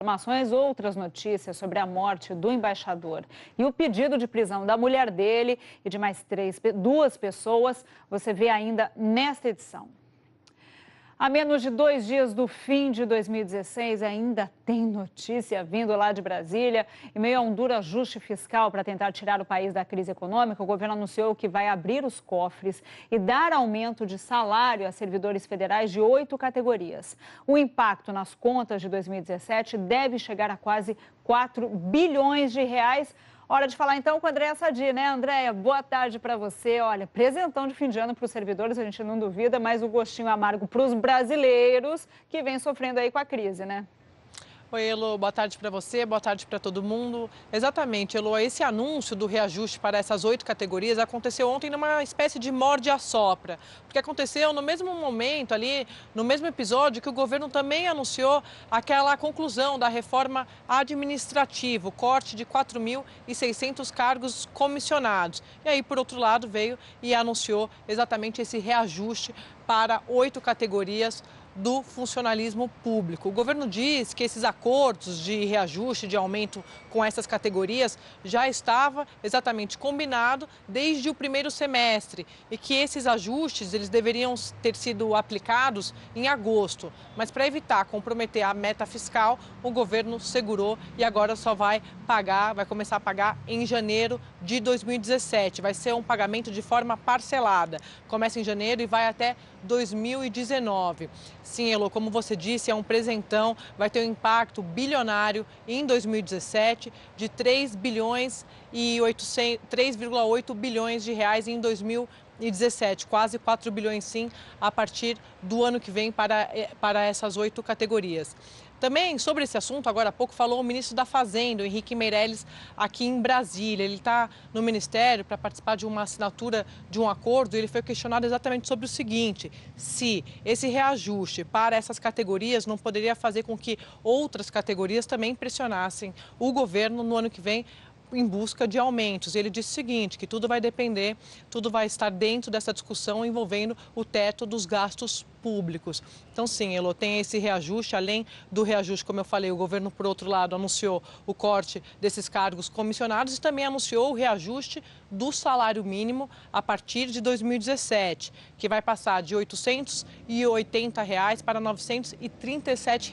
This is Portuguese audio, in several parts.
Informações, outras notícias sobre a morte do embaixador e o pedido de prisão da mulher dele e de mais duas pessoas, você vê ainda nesta edição. A menos de 2 dias do fim de 2016, ainda tem notícia vindo lá de Brasília. Em meio a um duro ajuste fiscal para tentar tirar o país da crise econômica, o governo anunciou que vai abrir os cofres e dar aumento de salário a servidores federais de 8 categorias. O impacto nas contas de 2017 deve chegar a quase 4 bilhões de reais. Hora de falar então com a Andréia Sadi, né? Andréia, boa tarde para você. Olha, presentão de fim de ano para os servidores, a gente não duvida, mas o gostinho amargo para os brasileiros que vem sofrendo aí com a crise, né? Oi, Elo, boa tarde para você, boa tarde para todo mundo. Exatamente, Elo, esse anúncio do reajuste para essas 8 categorias aconteceu ontem numa espécie de morde-a-sopra, porque aconteceu no mesmo momento ali, no mesmo episódio que o governo também anunciou aquela conclusão da reforma administrativa, o corte de 4.600 cargos comissionados. E aí, por outro lado, veio e anunciou exatamente esse reajuste para 8 categorias do funcionalismo público. O governo diz que esses acordos de reajuste, de aumento com essas categorias já estava exatamente combinado desde o primeiro semestre e que esses ajustes eles deveriam ter sido aplicados em agosto. Mas para evitar comprometer a meta fiscal, o governo segurou e agora só vai começar a pagar em janeiro de 2017. Vai ser um pagamento de forma parcelada. Começa em janeiro e vai até 2019. Sim, Elo, como você disse, é um presentão, vai ter um impacto bilionário em 2017 de 3,8 bilhões de reais em 2017, quase 4 bilhões sim, a partir do ano que vem para essas 8 categorias. Também sobre esse assunto, agora há pouco, falou o ministro da Fazenda, o Henrique Meirelles, aqui em Brasília. Ele está no Ministério para participar de uma assinatura de um acordo e ele foi questionado exatamente sobre o seguinte: se esse reajuste para essas categorias não poderia fazer com que outras categorias também pressionassem o governo no ano que vem em busca de aumentos. Ele disse o seguinte, que tudo vai depender, tudo vai estar dentro dessa discussão envolvendo o teto dos gastos públicos. Então, sim, Elo, tem esse reajuste, além do reajuste, como eu falei, o governo, por outro lado, anunciou o corte desses cargos comissionados e também anunciou o reajuste do salário mínimo a partir de 2017, que vai passar de R$ 880 para R$ 937.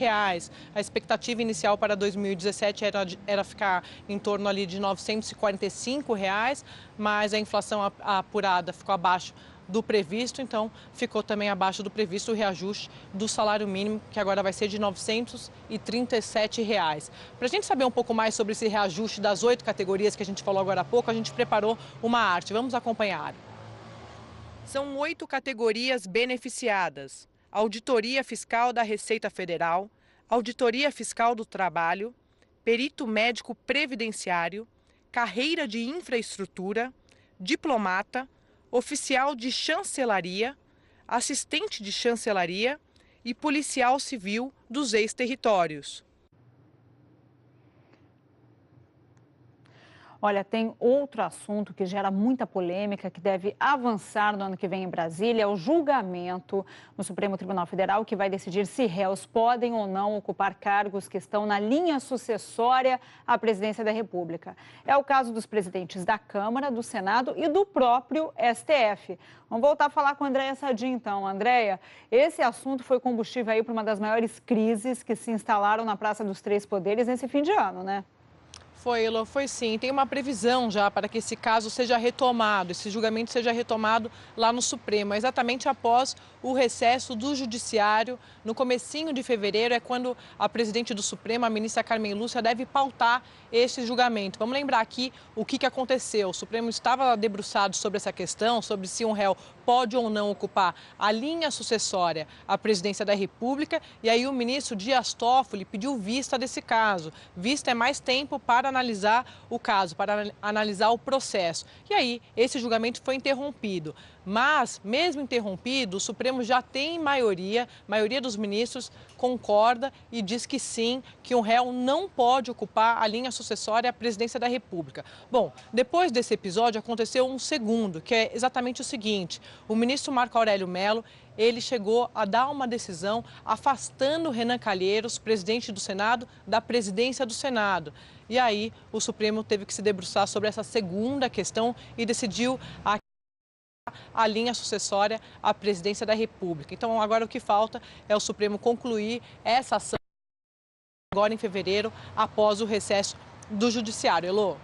A expectativa inicial para 2017 era ficar em torno ali de R$ 945, mas a inflação apurada ficou abaixo do previsto, então ficou também abaixo do previsto o reajuste do salário mínimo, que agora vai ser de R$ 937. Para a gente saber um pouco mais sobre esse reajuste das 8 categorias que a gente falou agora há pouco, a gente preparou uma arte. Vamos acompanhar. São 8 categorias beneficiadas: Auditoria Fiscal da Receita Federal, Auditoria Fiscal do Trabalho, Perito Médico Previdenciário, Carreira de Infraestrutura, Diplomata, Oficial de Chancelaria, Assistente de Chancelaria e Policial Civil dos ex-territórios. Olha, tem outro assunto que gera muita polêmica, que deve avançar no ano que vem em Brasília, é o julgamento no Supremo Tribunal Federal, que vai decidir se réus podem ou não ocupar cargos que estão na linha sucessória à presidência da República. É o caso dos presidentes da Câmara, do Senado e do próprio STF. Vamos voltar a falar com a Andréia Sadi, então. Andréia, esse assunto foi combustível aí para uma das maiores crises que se instalaram na Praça dos Três Poderes nesse fim de ano, né? Foi, Elo, foi sim. Tem uma previsão já para que esse caso seja retomado, esse julgamento seja retomado lá no Supremo, exatamente após o recesso do Judiciário. No comecinho de fevereiro é quando a presidente do Supremo, a ministra Carmen Lúcia, deve pautar esse julgamento. Vamos lembrar aqui o que aconteceu. O Supremo estava debruçado sobre essa questão, sobre se um réu pode ou não ocupar a linha sucessória à presidência da República, e aí o ministro Dias Toffoli pediu vista desse caso. Vista é mais tempo para analisar o caso, para analisar o processo. E aí, esse julgamento foi interrompido. Mas, mesmo interrompido, o Supremo já tem maioria dos ministros concorda e diz que sim, que um réu não pode ocupar a linha sucessória à presidência da República. Bom, depois desse episódio aconteceu um segundo, que é exatamente o seguinte: o ministro Marco Aurélio Mello, ele chegou a dar uma decisão afastando Renan Calheiros, presidente do Senado, da presidência do Senado. E aí o Supremo teve que se debruçar sobre essa segunda questão e decidiu a linha sucessória à presidência da República. Então, agora o que falta é o Supremo concluir essa ação agora em fevereiro, após o recesso do Judiciário. Elô.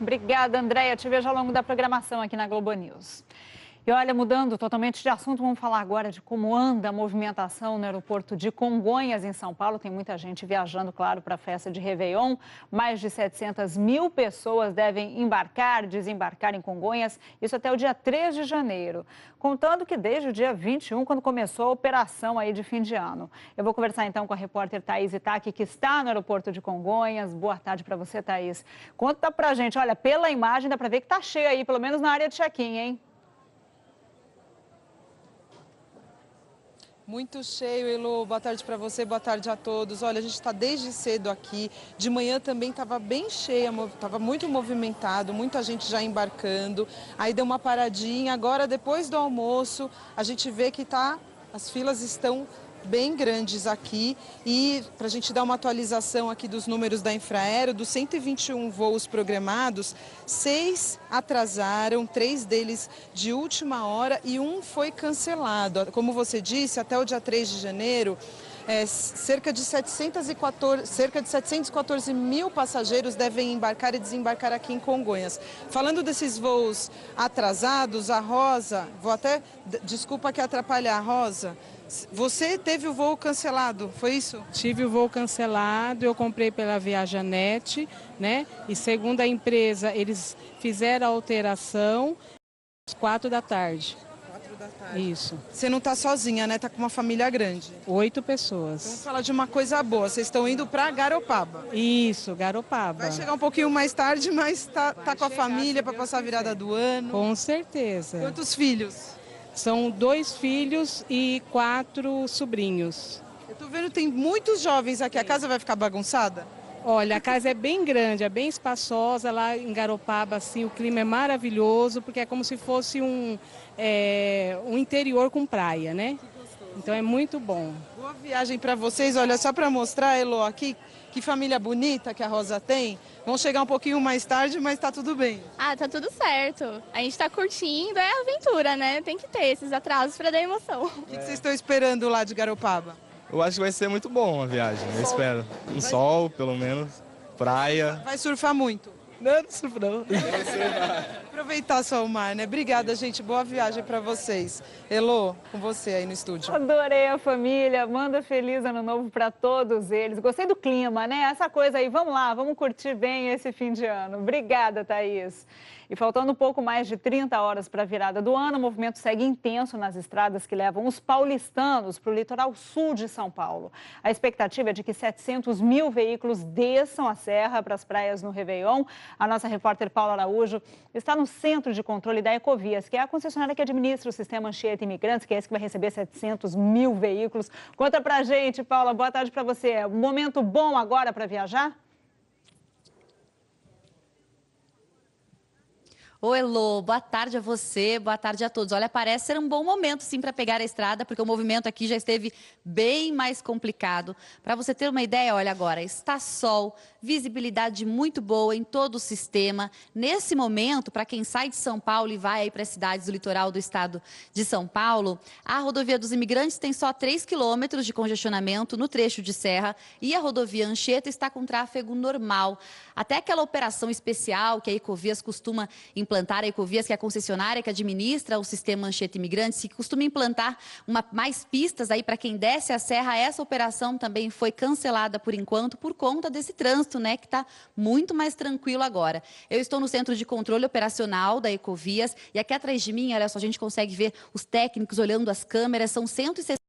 Obrigada, Andréia. Te vejo ao longo da programação aqui na Globo News. E olha, mudando totalmente de assunto, vamos falar agora de como anda a movimentação no aeroporto de Congonhas, em São Paulo. Tem muita gente viajando, claro, para a festa de Réveillon. Mais de 700 mil pessoas devem embarcar, desembarcar em Congonhas, isso até o dia 3 de janeiro. Contando que desde o dia 21, quando começou a operação aí de fim de ano. Eu vou conversar então com a repórter Thaís Itaque, que está no aeroporto de Congonhas. Boa tarde para você, Thaís. Conta pra gente, olha, pela imagem dá para ver que tá cheio aí, pelo menos na área de check-in, hein? Muito cheio, Elô. Boa tarde para você, boa tarde a todos. Olha, a gente está desde cedo aqui. De manhã também estava bem cheia, estava muito movimentado, muita gente já embarcando. Aí deu uma paradinha. Agora, depois do almoço, a gente vê que as filas estão bem grandes aqui. E para a gente dar uma atualização aqui dos números da Infraero, dos 121 voos programados, 6 atrasaram, 3 deles de última hora e um foi cancelado. Como você disse, até o dia 3 de janeiro, cerca de 714 mil passageiros devem embarcar e desembarcar aqui em Congonhas. Falando desses voos atrasados, a Rosa, desculpa que atrapalhar, Rosa, você teve o voo cancelado, foi isso? Tive o voo cancelado, eu comprei pela Viajanet, né? E segundo a empresa, eles fizeram a alteração às 4 da tarde. 4 da tarde. Isso. Você não está sozinha, né? Está com uma família grande. 8 pessoas. Vamos falar de uma coisa boa, vocês estão indo para Garopaba. Isso, Garopaba. Vai chegar um pouquinho mais tarde, mas tá com a família para passar a virada do ano. Com certeza. Quantos filhos? São 2 filhos e 4 sobrinhos. Eu tô vendo que tem muitos jovens aqui. A casa vai ficar bagunçada? Olha, a casa é bem grande, é bem espaçosa. Lá em Garopaba, assim, o clima é maravilhoso, porque é como se fosse um interior com praia, né? Então é muito bom. Boa viagem para vocês. Olha, só para mostrar, Elô, aqui, que família bonita que a Rosa tem. Vão chegar um pouquinho mais tarde, mas tá tudo bem. Ah, tá tudo certo. A gente tá curtindo, é aventura, né? Tem que ter esses atrasos para dar emoção. O que vocês estão esperando lá de Garopaba? Eu acho que vai ser muito bom a viagem, eu espero. Um sol, pelo menos, praia. Vai surfar muito? Não surfo não. Aproveitar só o mar, né? Obrigada, gente. Boa viagem para vocês. Elô, com você aí no estúdio. Adorei a família. Manda feliz ano novo para todos eles. Gostei do clima, né? Essa coisa aí. Vamos lá, vamos curtir bem esse fim de ano. Obrigada, Thaís. E faltando um pouco mais de 30 horas para a virada do ano, o movimento segue intenso nas estradas que levam os paulistanos para o litoral sul de São Paulo. A expectativa é de que 700 mil veículos desçam a serra para as praias no Réveillon. A nossa repórter Paula Araújo está no centro de controle da Ecovias, que é a concessionária que administra o sistema Anchieta Imigrantes, que é esse que vai receber 700 mil veículos. Conta pra gente, Paula, boa tarde para você. É um momento bom agora para viajar? Oi, Elô, boa tarde a você, boa tarde a todos. Olha, parece ser um bom momento, sim, para pegar a estrada, porque o movimento aqui já esteve bem mais complicado. Para você ter uma ideia, olha agora, está sol, visibilidade muito boa em todo o sistema. Nesse momento, para quem sai de São Paulo e vai aí para as cidades do litoral do estado de São Paulo, a rodovia dos Imigrantes tem só 3 quilômetros de congestionamento no trecho de serra e a rodovia Anchieta está com tráfego normal. Até aquela operação especial que a Ecovias costuma implantar, a Ecovias, que é a concessionária que administra o sistema Anchieta Imigrantes, que costuma implantar mais pistas aí para quem desce a serra, essa operação também foi cancelada por enquanto por conta desse trânsito, né, que está muito mais tranquilo agora. Eu estou no centro de controle operacional da Ecovias e aqui atrás de mim, olha só, a gente consegue ver os técnicos olhando as câmeras, são 160